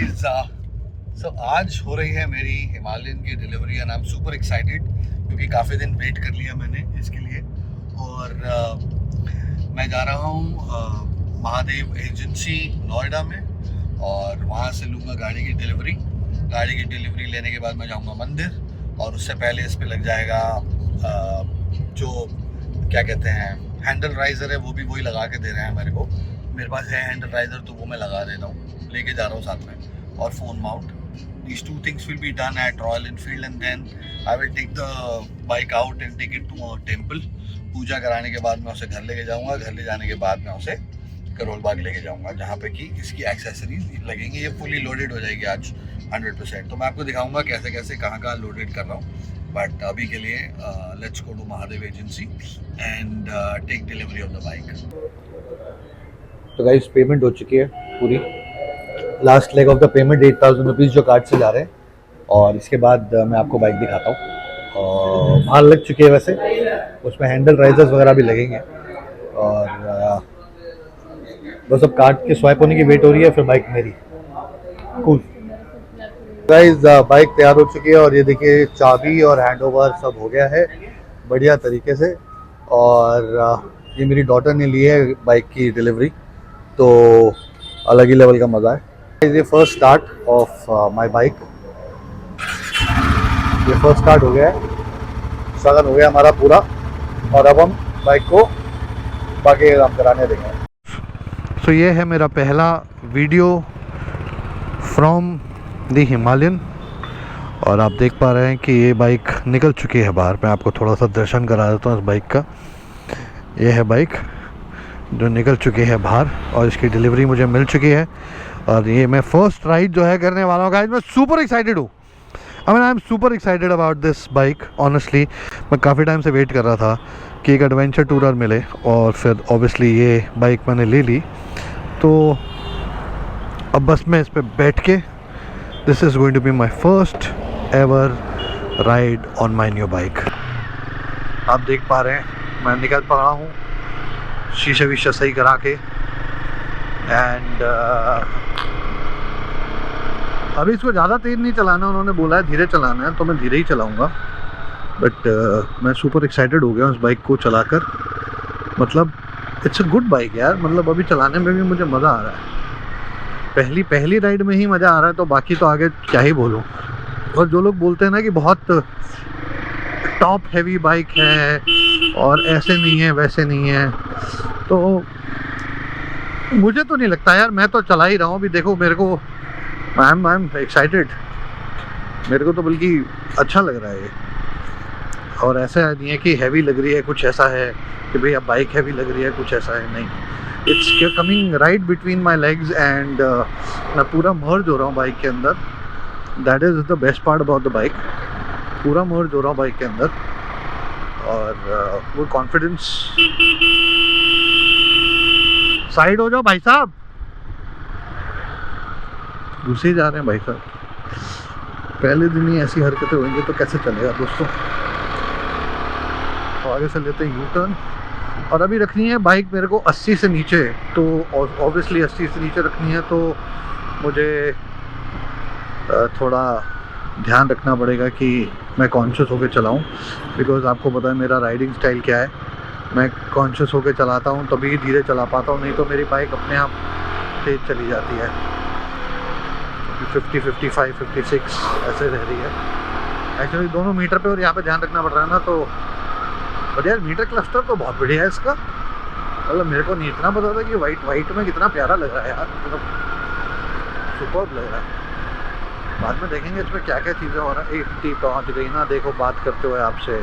Guys, सो आज हो रही है मेरी हिमालयन की delivery and I am super excited क्योंकि काफ़ी दिन वेट कर लिया मैंने इसके लिए। और मैं जा रहा हूँ महादेव एजेंसी नोएडा में और वहाँ से लूँगा गाड़ी की डिलीवरी। गाड़ी की डिलीवरी लेने के बाद मैं जाऊँगा मंदिर और उससे पहले इस पर लग जाएगा जो क्या कहते हैं हैंडल राइजर है, वो भी वही लगा के दे रहे हैं मेरे को। मेरे पास है हैंडल राइजर तो वो मैं लगा देता हूँ, लेके जा रहा हूँ साथ में, और phone mount. These two things will be done at Royal Enfield and then I will take the bike out and take it to a temple. पूजा कराने के बाद मैं उसे घर लेके जाऊँगा। घर ले जाने के बाद मैं उसे करोल बाग लेके जाऊँगा जहाँ पे कि इसकी एक्सेसरीज लगेंगी। ये फुली लोडेड हो जाएगी आज 100%। तो मैं आपको दिखाऊँगा कैसे कैसे कहाँ लोडेड कर रहा हूँ। बट अभी के लिए let's go to Mahadev agency and take delivery of the bike. तो गाइस पेमेंट हो चुकी है पूरी। Last leg of the payment 8,000 rupees जो कार्ड से जा रहे हैं। और इसके बाद मैं आपको बाइक दिखाता हूँ। और माल लग चुकी है वैसे, उसमें हैंडल राइजर्स वगैरह भी लगेंगे। और बस अब कार्ड के स्वाइप होने की वेट हो रही है, फिर बाइक मेरी। कूल गाइस, बाइक तैयार हो चुकी है और ये देखिए चाबी और हैंड ओवर सब हो गया है बढ़िया तरीके से। और ये मेरी डॉटर ने ली है बाइक की डिलीवरी, तो अलग ही लेवल का मज़ा है। ये first start of my bike. ये फर्स्ट स्टार्ट हो गया है, सगन हो गया हमारा पूरा। और अब हम बाइक को बाकी काम कराने देंगे। सो ये है मेरा पहला वीडियो फ्रॉम दी हिमालयन। और आप देख पा रहे हैं कि ये बाइक निकल चुकी है बाहर। मैं आपको थोड़ा सा दर्शन करा देता हूँ इस बाइक का। ये है बाइक जो निकल चुकी है बाहर और इसकी डिलीवरी मुझे मिल चुकी है। और ये मैं फर्स्ट राइड जो है करने वाला हूँ गाइस। मैं सुपर एक्साइटेड हूँ। I am super excited about this bike honestly. मैं काफ़ी टाइम से वेट कर रहा था कि एक एडवेंचर टूरर मिले और फिर ऑब्वियसली ये बाइक मैंने ले ली। तो अब बस मैं इस पर बैठ के this is going to be my first ever ride on my new bike. आप देख पा रहे हैं मैं निकल पा रहा हूँ शीशे वीशे सही करा के। एंड अभी इसको ज़्यादा तेज़ नहीं चलाना, उन्होंने बोला है धीरे चलाना है, तो मैं धीरे ही चलाऊँगा। बट मैं सुपर एक्साइटेड हो गया हूँ इस बाइक को चलाकर। मतलब इट्स अ गुड बाइक यार। मतलब अभी चलाने में भी मुझे मज़ा आ रहा है। पहली राइड में ही मज़ा आ रहा है, तो बाकी तो आगे क्या ही बोलूँ। और जो लोग बोलते हैं ना कि बहुत टॉप हैवी बाइक है और ऐसे नहीं है वैसे नहीं है, तो मुझे तो नहीं लगता यार। मैं तो चला ही रहा हूँ अभी। देखो मेरे को आई एम एक्साइटेड। मेरे को तो बल्कि अच्छा लग रहा है ये। और ऐसा नहीं है कि हैवी लग रही है, कुछ ऐसा है कि भाई अब बाइक हैवी लग रही है, कुछ ऐसा है नहीं। It's coming right between my legs and मैं पूरा मर्ज हो रहा हूँ बाइक के अंदर। That is the best part about the bike. पूरा मर्ज हो रहा हूँ बाइक के अंदर और वो कॉन्फिडेंस। साइड हो जाओ भाई साहब, घुसे जा रहे हैं भाई साहब। पहले दिन ही ऐसी हरकतें होंगी तो कैसे चलेगा दोस्तों। तो आगे से लेते हैं यू टर्न। और अभी रखनी है बाइक मेरे को 80 से नीचे, तो ऑब्वियसली 80 से नीचे रखनी है, तो मुझे थोड़ा ध्यान रखना पड़ेगा कि मैं कॉन्शियस होकर चलाऊं। बिकॉज़ आपको पता है मेरा राइडिंग स्टाइल क्या है। मैं कॉन्शियस होकर चलाता हूं तभी धीरे चला पाता हूं, नहीं तो मेरी बाइक अपने आप तेज़ चली जाती है। 50, 55, 56 ऐसे रह रही है एक्चुअली दोनों मीटर पे। और यहाँ पे ध्यान रखना पड़ रहा है ना, तो बट यार मीटर क्लस्टर तो बहुत बढ़िया है इसका। मतलब मेरे को नहीं इतना पता था कि वाइट में कितना प्यारा लग रहा है यार। मतलब सुपर्ब लग रहा है। बाद में देखेंगे इसमें क्या क्या चीज़ें हो रहा है। 80 पहुँच गई ना, देखो बात करते हुए आपसे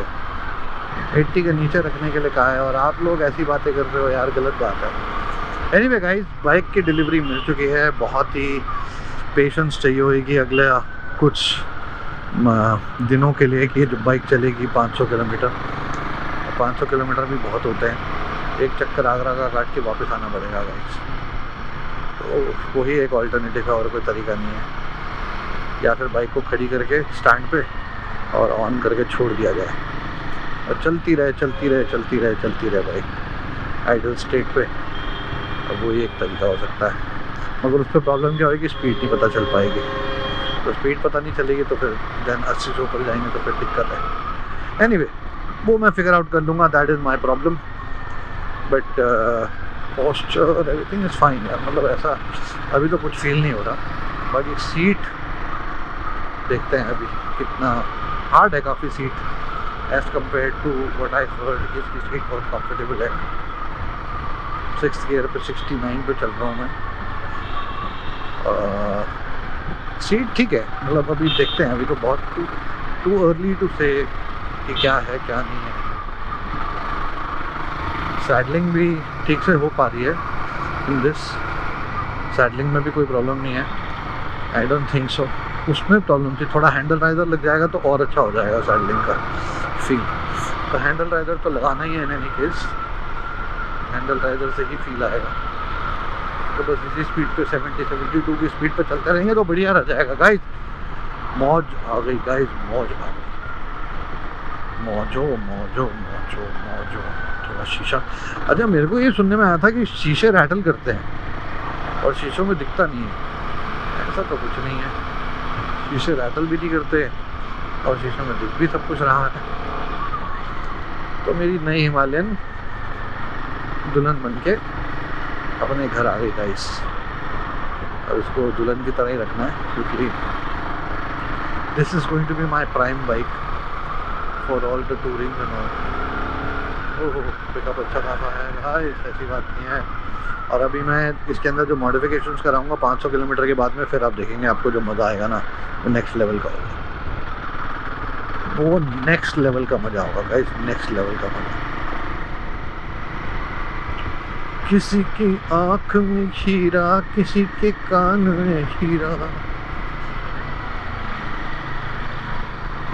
80 के नीचे रखने के लिए कहा है और आप लोग ऐसी बातें कर रहे हो यार, गलत बात है। एनीवे गाइस, बाइक की डिलीवरी मिल चुकी है। बहुत ही पेशेंस चाहिए होगी अगले कुछ दिनों के लिए कि जब बाइक चलेगी 500 किलोमीटर। 500 किलोमीटर भी बहुत होते हैं। एक चक्कर आगरा का काट के वापस आना पड़ेगा गाइस। तो वही एक ऑल्टरनेटिव है, और कोई तरीका नहीं है। या फिर बाइक को खड़ी करके स्टैंड पे और ऑन करके छोड़ दिया जाए और चलती रहे बाइक आइडल स्टेट पे। अब वही एक तरीका हो सकता है। मगर उस पर प्रॉब्लम क्या होगी, स्पीड नहीं पता चल पाएगी। तो स्पीड पता नहीं चलेगी तो फिर देन 80 से ऊपर जाएंगे तो फिर दिक्कत है। एनीवे वो मैं फिगर आउट कर लूँगा, that is my problem. But posture everything is fine यार, मतलब ऐसा अभी तो कुछ फील नहीं हो रहा। बाकी सीट देखते हैं अभी कितना हार्ड है, काफ़ी seat as compared to what I heard कि इसकी सीट बहुत कंफर्टेबल है। 6th गियर पे 69 पे चल रहा हूँ मैं। सीट ठीक है, मतलब अभी देखते हैं, अभी तो बहुत टू अर्ली टू से कि क्या है क्या नहीं है। सैडलिंग भी ठीक से हो पा रही है इन दिस, सैडलिंग में भी कोई प्रॉब्लम नहीं है, आई डोंट थिंक सो। उसमें प्रॉब्लम थी, थोड़ा हैंडल राइजर लग जाएगा तो और अच्छा हो जाएगा सैडलिंग का फील। तो हैंडल राइजर तो लगाना ही है इन एनी केस, हैंडल राइजर से ही फील आएगा। तो बस इसी स्पीड पे 70-72 की स्पीड पे चलते रहेंगे तो बढ़िया रह जाएगा गाइस। मौज आ गई गाइस, मौज आ गई, मौजो मौजो मौजो मौजो। थोड़ा शीशा, अच्छा मेरे को ये सुनने में आया था कि शीशे रैटल करते हैं और शीशों में दिखता नहीं है। ऐसा तो कुछ नहीं है, शीशे रैटल भी नहीं करते और शीशों में दिख भी सब कुछ रहा है। तो मेरी नई हिमालयन दुल्हन बन के अपने घर आ गई गाइस, और इसको दुल्हन की तरह ही रखना है क्योंकि this is going to be my prime bike for all the touring and all. ओहो पिकअप अच्छा खासा है गाइस, ऐसी बात नहीं है। और अभी मैं इसके अंदर जो मॉडिफिकेशंस कराऊंगा 500 किलोमीटर के बाद में, फिर आप देखेंगे आपको जो मज़ा आएगा ना वो नेक्स्ट लेवल का होगा, वो नेक्स्ट लेवल का मज़ा होगा गाइस, नेक्स्ट लेवल का मज़ा। किसी की आँख में हीरा, किसी के कान में हीरा।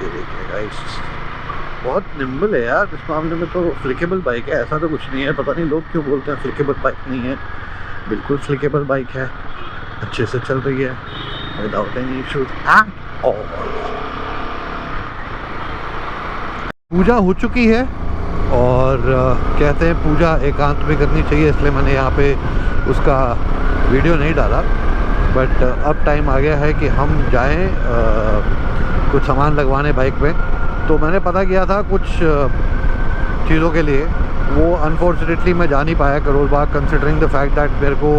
ये देखिए गाइस, बहुत निम्बल है यार इस मामले में। तो फ्लिकेबल बाइक है, ऐसा तो कुछ नहीं है। पता नहीं लोग क्यों बोलते हैं फ्लिकेबल बाइक नहीं है, बिल्कुल फ्लिकेबल बाइक है, अच्छे से चल रही है without any issues at all. पूजा हो चुकी है और कहते हैं पूजा एकांत में करनी चाहिए, इसलिए मैंने यहाँ पे उसका वीडियो नहीं डाला। बट अब टाइम आ गया है कि हम जाएं कुछ सामान लगवाने बाइक पे। तो मैंने पता किया था कुछ चीज़ों के लिए, वो अनफॉर्चुनेटली मैं जा नहीं पाया Karol Bagh, considering the fact that मेरे को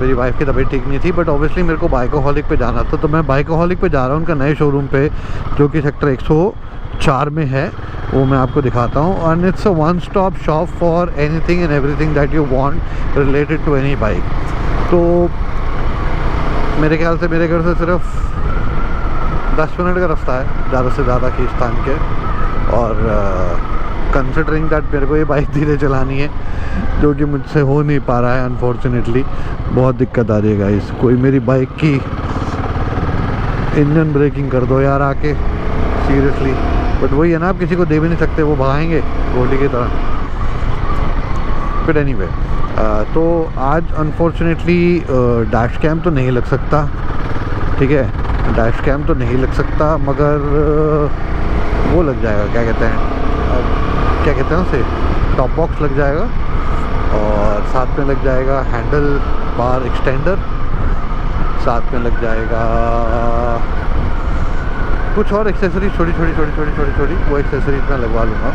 मेरी वाइफ की तबीयत ठीक नहीं थी। बट ऑब्वियसली मेरे को बाइकोहॉलिक पे जाना था, तो मैं बाइकोहॉलिक पे जा रहा हूँ उनका नए शोरूम पे जो कि सेक्टर 104 में है, वो मैं आपको दिखाता हूँ। And it's a one stop shop for anything and everything that you want related to any bike. तो मेरे ख्याल से मेरे घर से सिर्फ 10 मिनट का रास्ता है ज़्यादा से ज़्यादा खींचतान के। और कंसिडरिंग दैट मेरे को ये बाइक धीरे चलानी है जो कि मुझसे हो नहीं पा रहा है अनफॉर्चुनेटली, बहुत दिक्कत आ रही है गाइस। कोई मेरी बाइक की इंजन ब्रेकिंग कर दो यार आके, सीरियसली। बट वही है ना, आप किसी को दे भी नहीं सकते, वो भगाएंगे गोली की तरह। बट एनीवे, तो आज अनफॉर्चुनेटली डैश कैम तो नहीं लग सकता, ठीक है, डैश कैम तो नहीं लग सकता, मगर वो लग जाएगा, क्या कहते हैं उसे, टॉप बॉक्स लग जाएगा। और साथ में लग जाएगा हैंडल बार एक्सटेंडर, साथ में लग जाएगा कुछ और एक्सेसरीज छोटी छोटी वो एक्सेसरीज मैं लगवा लूँगा।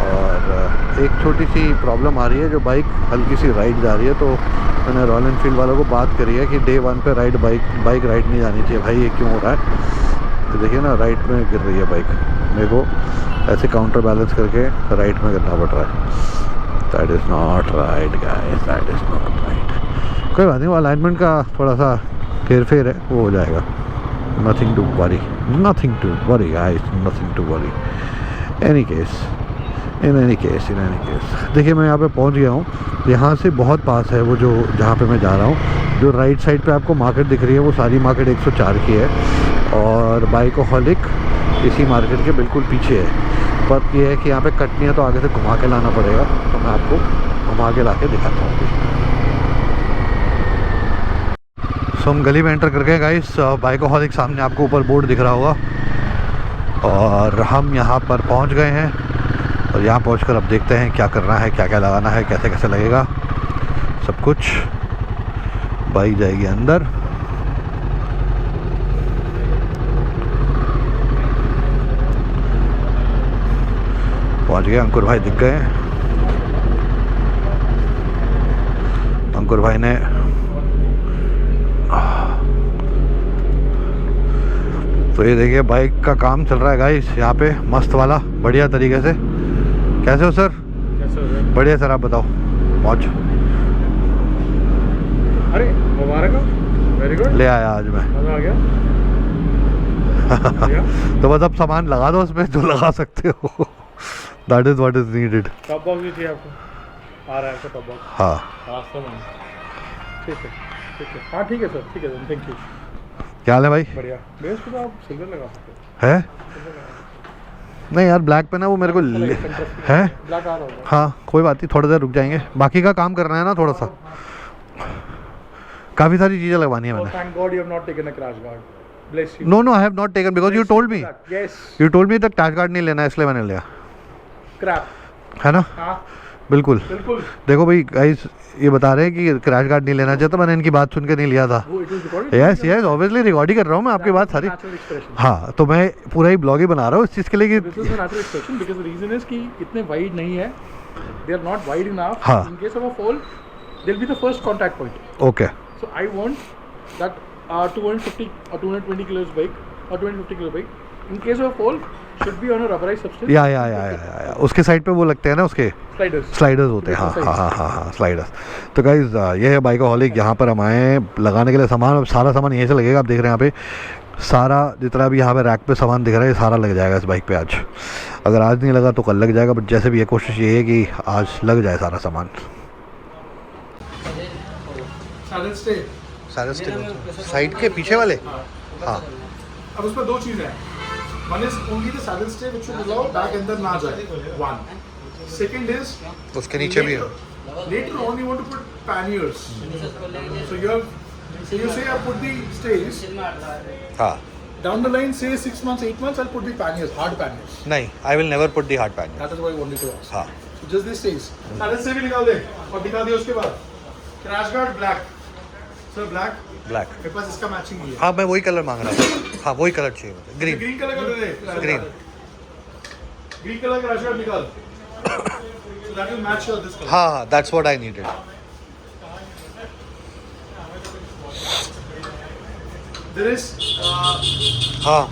और एक छोटी सी प्रॉब्लम आ रही है, जो बाइक हल्की सी राइड जा रही है, तो मैंने रॉयल एनफील्ड वालों को बात करी है कि डे 1 पे बाइक राइड नहीं जानी चाहिए। भाई ये क्यों हो रहा है, तो देखिए ना राइट में गिर रही है बाइक, मेरे को ऐसे काउंटर बैलेंस करके राइट में करना पड़ रहा है। That is not right guys, that is not right. कोई बात नहीं, वो अलाइनमेंट का थोड़ा सा हेर फेर है, वो हो जाएगा। Nothing to worry guys, nothing to worry. In any case देखिए मैं यहाँ पे पहुँच गया हूँ। यहाँ से बहुत पास है वो जो जहाँ पे मैं जा रहा हूँ। जो राइट साइड पे आपको मार्केट दिख रही है वो सारी मार्केट 104 की है, और बाइकोहॉलिक इसी मार्केट के बिल्कुल पीछे है। पर ये है कि यहाँ पे कटनी है तो आगे से घुमा के लाना पड़ेगा, तो मैं आपको घुमा के ला के दिखाता हूँ। सो हम गली में एंटर कर गए गाइस, बाइकोहॉलिक सामने आपको ऊपर बोर्ड दिख रहा होगा, और हम यहाँ पर पहुँच गए हैं। और यहाँ पहुँचकर अब देखते हैं क्या करना है, क्या क्या लगाना है, कैसे कैसे लगेगा सब कुछ। बाइक जाएगी अंदर। पहुंच गए, अंकुर भाई दिख गए। अंकुर भाई ने तो ये देखिए बाइक का काम चल रहा है गाइस यहाँ पे मस्त वाला, बढ़िया तरीके से। कैसे हो सर? कैसे हो सर? बढ़िया सर, आप बताओ। मौज। अरे मुबारक हो, वेरी गुड। ले आया आज मैं। मजा आ गया। तो बस अब सामान लगा दो उसमें जो लगा सकते हो। That is what is needed. Top box भी चाहिए आपको? आ रहा है आपका टॉप बॉक्स? हाँ रास्ते में। ठीक है ठीक है, हाँ ठीक है सर, ठीक है सर, थैंक यू। क्या हाल है भाई? बढ़िया। बेस पे तो आप सिल्वर लगा सकते है? नहीं यार ब्लैक पे ना वो मेरे को हो। है। ब्लैक आ रहा होगा। हाँ कोई बात नहीं, थोड़ी देर रुक जाएंगे। बाकी का काम करना है ना थोड़ा सा, काफ़ी सारी चीज़ें लगवानी है Oh, मैंने। thank God you have not taken a crash guard. Bless you. No no I have not taken because you told me, Yes. You told me तक टैच कार्ड नहीं लेना है इसलिए मैंने लिया, Crap. है ना? हाँ बिल्कुल। बिल्कुल। देखो भाई गाइस ये बता रहे हैं कि क्रैश गार्ड नहीं लेना चाहिए, तो मैंने इनकी बात सुन के नहीं लिया था। वो it was recorded. Yes yes obviously record ही कर रहा हूँ मैं आपकी बात सारी। Natural expression. हाँ तो मैं पूरा ही ब्लॉग ही बना रहा हूँ इस चीज़ के लिए कि This is a natural expression because the reason is कि इतने wide नहीं है. They are not wide enough. हाँ. In case of a fall, they'll be the first contact point. Okay So I want that 250 or 220 kilos bike or 250 kilo bike, in case of a fall, should be on a rubberized substance. या उसके side पे वो लगते हैं ना, उसके Sliders. Sliders होते हैं। हाँ हाँ हाँ हाँ हाँ स्लाइडर्स। तो गाइज ये है बाइकोहॉलिक, यहाँ पर हम आए हैं लगाने के लिए सामान। अब सारा सामान यहीं से लगेगा। आप देख रहे हैं यहाँ पे सारा जितना भी यहाँ पे रैक पे सामान दिख रहा है ये सारा लग जाएगा इस बाइक पे आज। अगर आज नहीं लगा तो कल लग जाएगा, बट जैसे भी ये कोशिश ये है कि आज लग जाए सारा सामान। साइड के पीछे वाले? हाँ अब उसमें दो चीजें हैं। One is only the saddle stay which should allow back अंदर ना जाए, वन। सेकंड इज उसके नीचे भी है। later on you want to put panniers, so you say I put the stays हाँ down the line, say 6 months 8 months I'll put the panniers, hard panniers. नहीं, I will never put the hard pan. That is what I wanted to ask. हाँ So just this stays saddle stay भी निकाल दे और दिखा दे। उसके बाद crash guard black, sir black black. मेरे पास इसका मैचिंग ही है। हाँ मैं वही कलर मांग रहा था। हाँ वही कलर चाहिए मुझे, ग्रीन। ग्रीन कलर का दे दे। ग्रीन। ग्रीन कलर का क्रैश गार्ड निकाल, so that will match your this color. हाँ हाँ that's what I needed. There is हाँ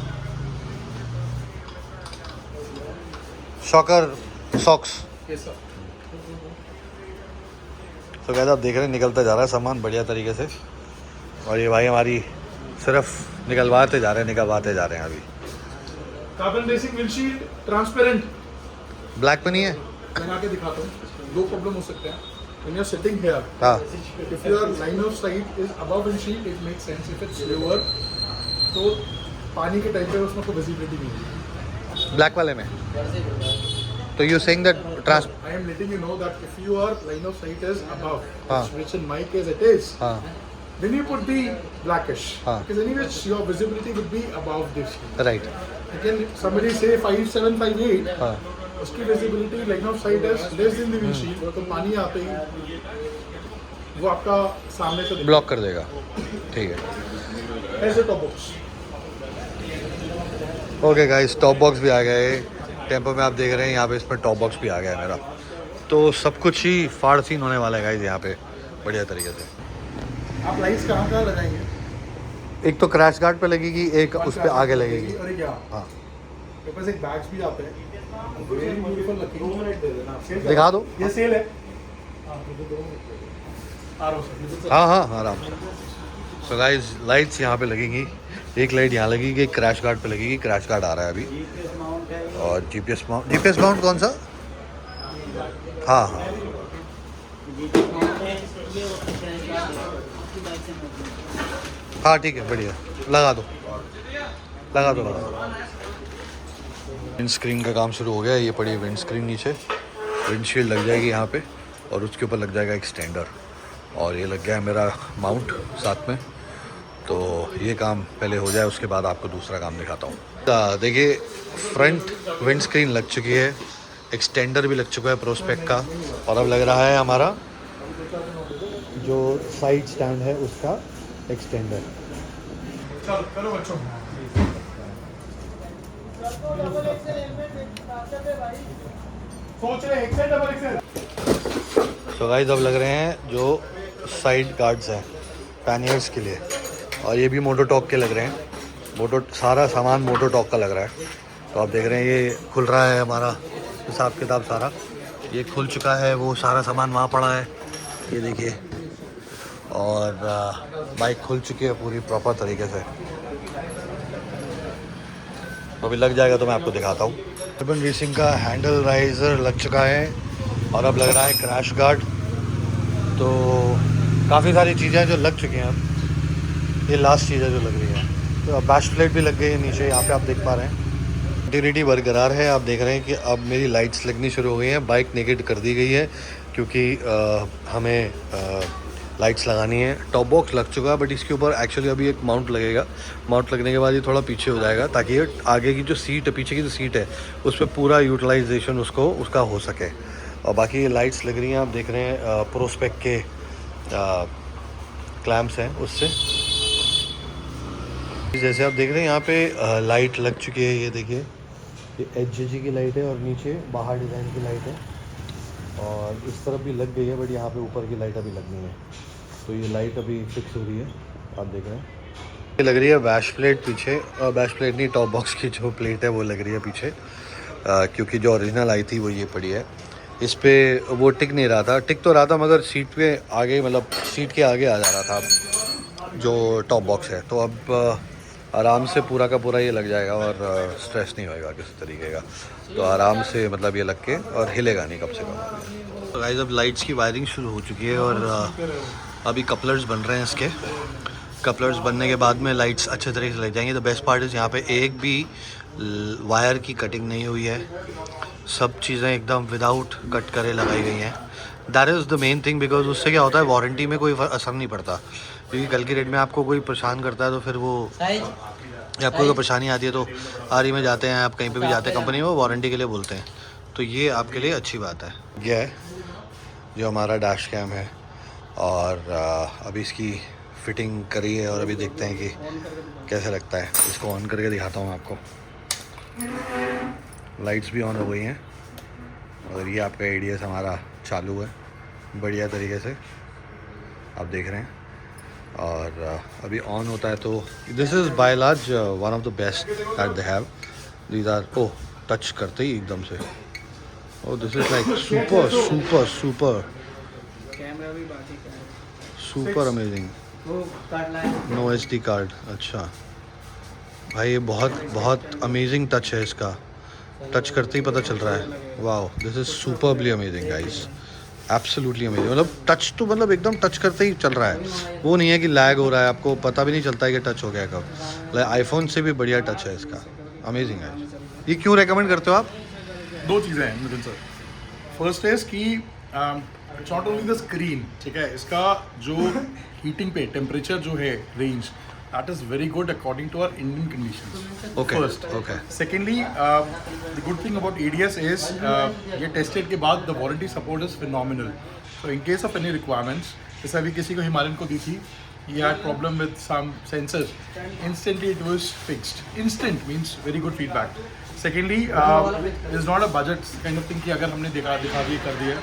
शॉकर सॉक्स। yes sir. तो कहते आप देख रहे हैं निकलता जा रहा है सामान बढ़िया तरीके से, और ये भाई हमारी सिर्फ निकलवाते जा रहे हैं अभी। Carbon basic windshield transparent black पे नहीं है? लगा के दिखाता हूँ। दो प्रॉब्लम हो सकते हैं when you're sitting here. हाँ If your line of sight is above windshield, it makes sense. If it's lower, तो पानी के टाइम पे उसमें कोई विजिबिलिटी नहीं है। ब्लैक वाले में। तो you saying that trans I am letting you know that if your line of sight is above, हाँ. which in my case it is, हाँ then you put the blackish. हाँ. Because anyways your visibility would be above this. Right. Again, somebody say 5'7", 5'8", हाँ उसकी visibility line of site है less than the windshield, तो पानी आते ही वो आपका सामने से ब्लॉक कर देगा। ठीक है ऐसे top box. Okay guys, top box भी आ गए टेम्पो में। आप देख रहे हैं यहाँ पे इसमें टॉप बॉक्स भी आ गया है मेरा। तो सब कुछ ही फाड़ सीन होने वाला है गाइस यहाँ पे बढ़िया तरीके से। आप लाइट्स कहाँ लगाएंगे? एक तो क्रैश गार्ड पे लगेगी, एक उस पे आगे लगेगी। और क्या हाँ मेरे पास एक बैग्स भी आते हैं, वेरी ब्यूटीफुल लकी। दिखा दो। ये सेल है। आ रहा हूँ सर। हाँ हाँ आराम से। सो गाइस लाइट्स यहाँ पे लगेंगी, एक लाइट यहाँ लगेगी, एक क्रैश गार्ड पे लगेगी। क्रैश गार्ड आ रहा है अभी, और जीपीएस माउंट कौन सा? हाँ हाँ हाँ ठीक है बढ़िया, लगा दो। विंड स्क्रीन का काम शुरू हो गया है। ये पड़ी है विंड स्क्रीन नीचे, विंडशील्ड लग जाएगी यहाँ पे, और उसके ऊपर लग जाएगा एक्सटेंडर, और ये लग गया है मेरा माउंट साथ में। तो ये काम पहले हो जाए, उसके बाद आपको दूसरा काम दिखाता हूँ। देखिए फ्रंट विंड स्क्रीन लग चुकी है, एक्सटेंडर भी लग चुका है प्रोस्पेक्ट का, और अब लग रहा है हमारा जो साइड स्टैंड है उसका एक्सटेंडर। चलो चलो बच्चों, सोच रहे Excel double XL. So guys अब लग रहे हैं जो साइड गार्ड्स हैं पैनियर्स के लिए, और ये भी मोटोटॉक के लग रहे हैं। सारा सामान मोटोटॉक का लग रहा है। तो आप देख रहे हैं ये खुल रहा है हमारा हिसाब किताब सारा, ये खुल चुका है, वो सारा सामान वहाँ पड़ा है, ये देखिए। और बाइक खुल चुकी है पूरी प्रॉपर तरीके से। तो अभी लग जाएगा तो मैं आपको दिखाता हूँ। अर्बन रेसिंग का हैंडल राइजर लग चुका है और अब लग रहा है क्रैश गार्ड। तो काफ़ी सारी चीज़ें जो लग चुकी हैं, अब ये लास्ट चीज़ है जो लग रही है। तो अब बैश प्लेट भी लग गई है नीचे, यहाँ पे आप देख पा रहे हैं। कंटिन्यूटी बरकरार है। आप देख रहे हैं कि अब मेरी लाइट्स लगनी शुरू हो गई हैं। बाइक नेगेट कर दी गई है क्योंकि हमें लाइट्स लगानी है। टॉप बॉक्स लग चुका है, बट इसके ऊपर एक्चुअली अभी एक माउंट लगेगा। माउंट लगने के बाद ये थोड़ा पीछे हो जाएगा ताकि ये आगे की जो सीट है, पीछे की जो सीट है, उस पर पूरा यूटिलाइजेशन उसका हो सके। और बाकी ये लाइट्स लग रही हैं, आप देख रहे हैं प्रोस्पेक्ट के क्लैम्प्स हैं उससे। जैसे आप देख रहे हैं यहाँ पे लाइट लग चुकी है, ये देखिए, ये HJG की लाइट है और नीचे बाहर डिज़ाइन की लाइट है, और इस तरफ भी लग गई है, बट यहाँ पे ऊपर की लाइट अभी लगनी है। तो ये लाइट अभी फिक्स हो रही है, आप देख रहे हैं। ये लग रही है बैश प्लेट पीछे, और बैश प्लेट नहीं, टॉप बॉक्स की जो प्लेट है वो लग रही है पीछे, क्योंकि जो ओरिजिनल आई थी वो ये पड़ी है। इस पर वो टिक नहीं रहा था, टिक तो रहा था मगर सीट पे आगे, मतलब सीट के आगे आ जा रहा था जो टॉप बॉक्स है। तो अब आराम से पूरा का पूरा ये लग जाएगा और स्ट्रेस नहीं होएगा किसी तरीके का। तो आराम से मतलब ये लग के और हिलेगा नहीं कम से कम। तो गाइस अब लाइट्स की वायरिंग शुरू हो चुकी है और अभी कपलर्स बन रहे हैं इसके। कपलर्स बनने के बाद में लाइट्स अच्छे तरीके से लग जाएंगी। द बेस्ट पार्ट इज़ यहाँ पे एक भी वायर की कटिंग नहीं हुई है, सब चीज़ें एकदम विदाउट कट करे लगाई गई हैं। That is the main thing, because उससे क्या होता है, वारंटी में कोई असर नहीं पड़ता। क्योंकि कल की डेट में आपको कोई परेशान करता है तो फिर वो, आपको कोई परेशानी आती है तो आरी में जाते हैं, आप कहीं पे भी जाते हैं कंपनी में, वो वारंटी के लिए बोलते हैं। तो ये आपके लिए अच्छी बात है। यह है जो हमारा डैश कैम है, और अभी इसकी फिटिंग करी है और अभी देखते हैं कि कैसे लगता है। इसको ऑन करके दिखाता हूँ आपको। लाइट्स भी ऑन हो गई हैं और ये आपका ADS हमारा चालू है बढ़िया तरीके से, आप देख रहे हैं। और अभी ऑन होता है तो this is by large one of the best that they have. These are, oh touch करते ही एकदम से, oh this is like super super super super amazing. No SD card, अच्छा भाई ये बहुत बहुत अमेजिंग टच है इसका, टच करते ही पता चल रहा है। Wow, this is superbly amazing guys, absolutely amazing. मतलब टच तो मतलब एकदम टच करते ही चल रहा है, वो नहीं है कि लैग हो रहा है, आपको पता भी नहीं चलता है कि टच हो गया कब। आईफोन से भी बढ़िया टच है इसका, अमेजिंग है। ये क्यों रेकमेंड करते हो आप? दो चीज़ें हैं नितिन सर। फर्स्ट इज कि it's not only the screen, ठीक है, इसका जो हीटिंग पे टेम्परेचर जो है range, that is very good according to our Indian conditions. Okay. First. Okay. Secondly, the good thing about ADS is ये tested के बाद the warranty support is phenomenal. So in case of any requirements, जैसे अभी किसी को Himalayan को दी थी, he had problem with some sensors. Instantly it was fixed. Instant means very good feedback. Secondly, it's not a budget kind of thing कि अगर हमने दिखा दिए कर दिया।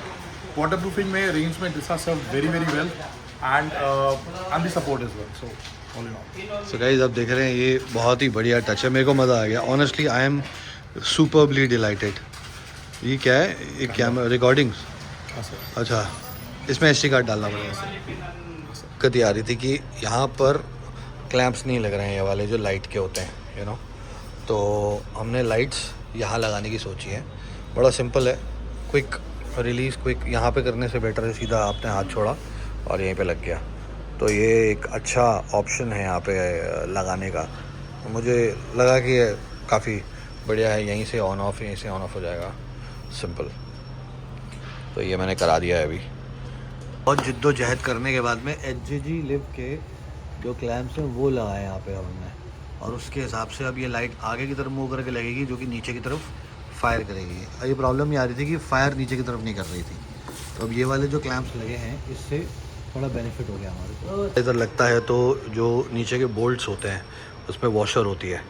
Waterproofing में range में this has served very well and the support as well. So so guys आप देख रहे हैं ये बहुत ही बढ़िया टच है, मेरे को मज़ा आ गया। Honestly I am superbly dilated. ये क्या है, ये कैमरा रिकॉर्डिंग्स, अच्छा इसमें SD कार्ड डालना पड़ेगा। दिक्कत ये आ रही थी कि यहाँ पर क्लैंप्स नहीं लग रहे हैं, ये वाले जो लाइट के होते हैं, यू नो। तो हमने लाइट्स यहाँ लगाने की सोची है। बड़ा सिंपल है, क्विक रिलीज़, क्विक यहाँ पे करने से बेटर है सीधा आपने हाथ छोड़ा और यहीं पे लग गया। तो ये एक अच्छा ऑप्शन है यहाँ पे लगाने का। मुझे लगा कि ये काफ़ी बढ़िया है, यहीं से ऑन ऑफ हो जाएगा, सिंपल। तो ये मैंने करा दिया है अभी। बहुत जिद्दोजहद करने के बाद में HJG लिव के जो क्लैम्प्स हैं वो लगाए यहाँ पे हमने, और उसके हिसाब से अब ये लाइट आगे की तरफ मूव करके लगेगी जो कि नीचे की तरफ फायर करेगी। ये प्रॉब्लम ये आ रही थी कि फायर नीचे की तरफ नहीं कर रही थी। तो अब ये वाले जो क्लैम्प्स लगे हैं इससे थोड़ा बेनिफिट हो गया हमारे को। इधर लगता है तो जो नीचे के बोल्ट्स होते हैं उसमें वॉशर होती है,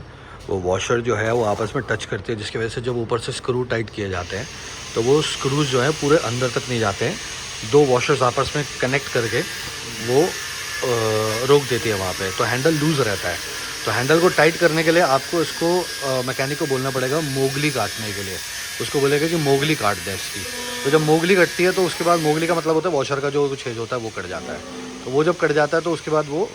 वो वॉशर जो है वो आपस में टच करती है, जिसकी वजह से जब ऊपर से स्क्रू टाइट किए जाते हैं तो वो स्क्रूज जो है पूरे अंदर तक नहीं जाते हैं। दो वॉशर्स आपस में कनेक्ट करके वो रोक देती है वहाँ पे, तो हैंडल लूज़ रहता है। तो हैंडल को टाइट करने के लिए आपको इसको मैकेनिक को बोलना पड़ेगा मोगली काटने के लिए, उसको बोलेगा कि मोगली काट दें इसकी। तो जब मोगली कटती है तो उसके बाद मोगली का मतलब होता है वॉशर का जो छेद होता है वो कट जाता है। तो वो जब कट जाता है तो उसके बाद वो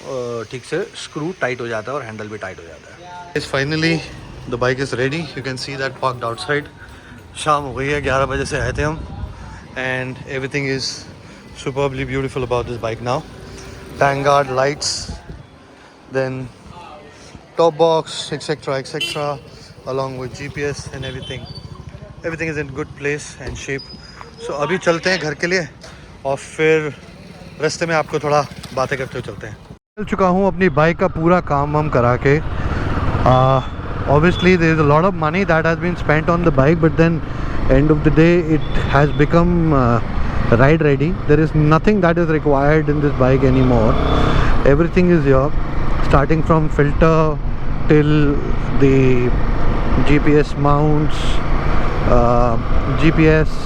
ठीक से स्क्रू टाइट हो जाता है और हैंडल भी टाइट हो जाता है। इस finally the bike is ready, you can see that parked outside. शाम हो गई है, 11 बजे से आए थे हम, and everything is superbly beautiful about this bike now. Tank guard, lights, then top box, etc, along with GPS and everything is in good place and shape. So अभी चलते हैं घर के लिए और फिर रास्ते में आपको थोड़ा बातें करते हुए चलते हैं। चल चुका हूँ अपनी बाइक का पूरा काम हम करा के। Obviously there is a lot of money that has been spent on the bike, but then end of the day it has become ride ready. There is nothing that is required in this bike anymore. Everything is here, starting from filter till the GPS mounts, GPS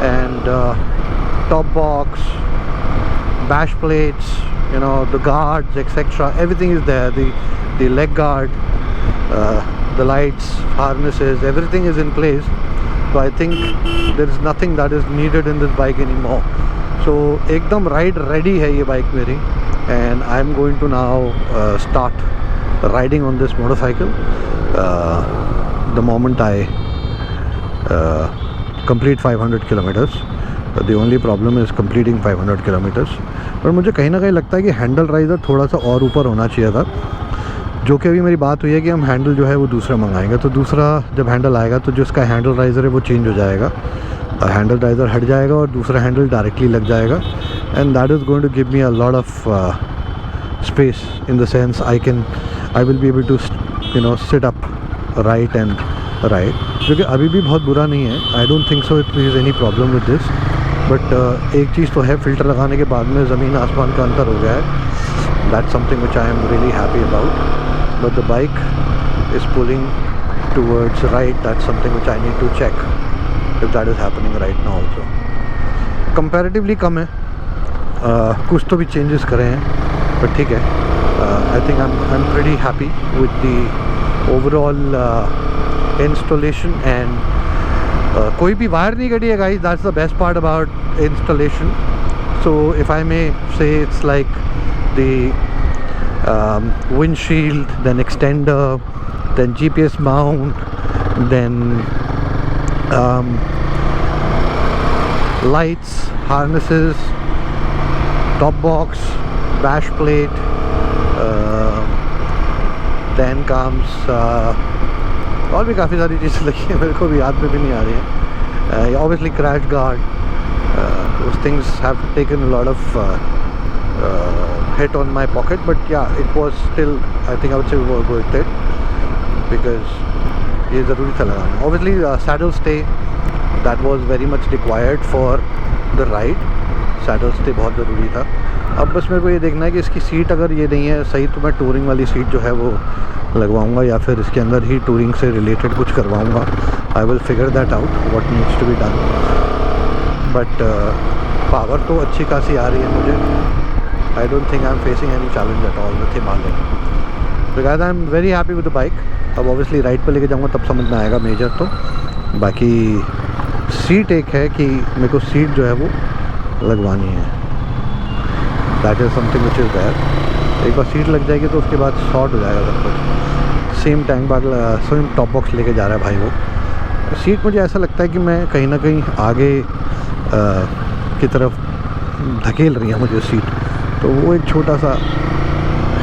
and top box, bash plates, you know, the guards, etc. Everything is there. The leg guard, the lights, harnesses, everything is in place. So I think there is nothing that is needed in this bike anymore. So एकदम ride ready है ये bike मेरी, and I'm going to now start riding on this motorcycle the moment I complete 500 kilometers. The only problem is completing 500 kilometers. पर मुझे कहीं ना कहीं लगता है कि हैंडल राइज़र थोड़ा सा और ऊपर होना चाहिए था, जो कि अभी मेरी बात हुई है कि हम हैंडल जो है वो दूसरा मंगाएंगे। तो दूसरा जब हैंडल आएगा तो जो इसका हैंडल राइज़र है वो चेंज हो जाएगा, हैंडल राइज़र हट जाएगा और दूसरा हैंडल डायरेक्टली लग जाएगा, and that is going to give me a lot of space in the sense I will be able to, you know, sit up right and right, जो कि अभी भी बहुत बुरा नहीं है। I don't think so there is any problem with this, but एक चीज़ तो है, फ़िल्टर लगाने के बाद में ज़मीन आसमान का अंतर हो गया है। That's something which I am really happy about, but the bike is pulling towards right. That's something which I need to check if that is happening right now also. Comparatively कम है, कुछ तो भी चेंजेस करे हैं, but ठीक है। I think I'm pretty happy with the overall installation, and कोई भी वायर नहीं कटी है guys. That's the best part about installation. So if I may say, it's like the windshield, then extender, then GPS mount, then lights, harnesses, top box, bash plate, then comes और भी काफ़ी सारी चीज़ें लगी हैं, मेरे को भी याद में भी नहीं आ रही है। Obviously crash guard, those things have taken a lot of hit on my pocket, but yeah, it was still, I think I would say, worth it, because ये ज़रूरी था लगाना। Obviously saddle stay, that was very much required for the ride. saddle stay बहुत ज़रूरी था। अब बस मेरे को ये देखना है कि इसकी सीट अगर ये नहीं है सही, तो मैं टूरिंग वाली सीट जो है वो लगवाऊंगा, या फिर इसके अंदर ही टूरिंग से रिलेटेड कुछ करवाऊंगा। I will figure that out what needs to be done, but power तो अच्छी खासी आ रही है मुझे। I don't think I am facing any challenge at all with Himalaya, because I am very happy with the bike. अब obviously ride पर लेके जाऊँगा तब समझ में आएगा मेजर तो। बाकी सीट एक है कि मेरे को सीट जो है वो लगवानी है, that is something which is there. एक बार सीट लग जाएगी तो उसके बाद शॉर्ट हो जाएगा सब कुछ। सेम टैंक बाग, सेम टॉप बॉक्स लेके जा रहा है भाई वो। सीट मुझे ऐसा लगता है कि मैं कहीं ना कहीं आगे की तरफ धकेल रही है मुझे सीट, तो वो एक छोटा सा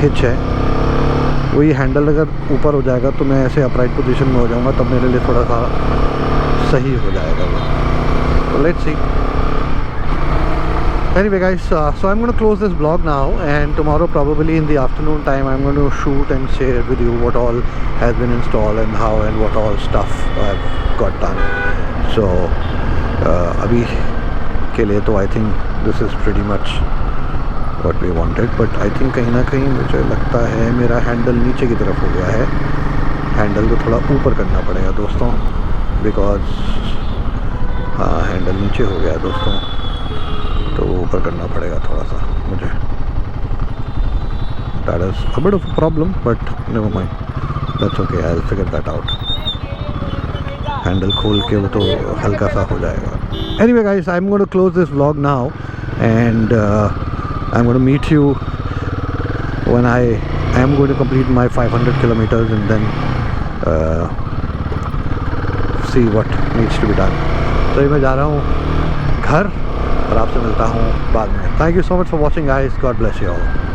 हिच है। वो ये हैंडल अगर ऊपर हो जाएगा तो मैं ऐसे अपराइट पोजीशन में हो जाऊंगा, तब मेरे लिए थोड़ा सा सही हो जाएगा वो। तो let's see. Anyway guys, so I'm going to close this vlog now, and tomorrow probably in the afternoon time I'm going to shoot and share with you what all has been installed and how and what all stuff I've got done. So abhi ke liye to I think this is pretty much what we wanted, but I think कहीं ना कहीं मुझे लगता है मेरा handle नीचे की तरफ हो गया है. हैंडल को थोड़ा ऊपर करना पड़ेगा दोस्तों, बिकॉज हाँ हैंडल नीचे हो गया है दोस्तों, तो ऊपर करना पड़ेगा थोड़ा सा मुझे. That is a bit of a problem, but never mind. That's okay. I'll figure that out. Handle खोल के वो तो हल्का सा हो जाएगा. Anyway guys, I'm going to close this vlog now, and I'm going to meet you when I am going to complete my 500 kilometers, and then see what needs to be done. तो मैं जा रहा हूँ घर और आपसे मिलता हूँ बाद में. Thank you so much for watching guys. God bless you all.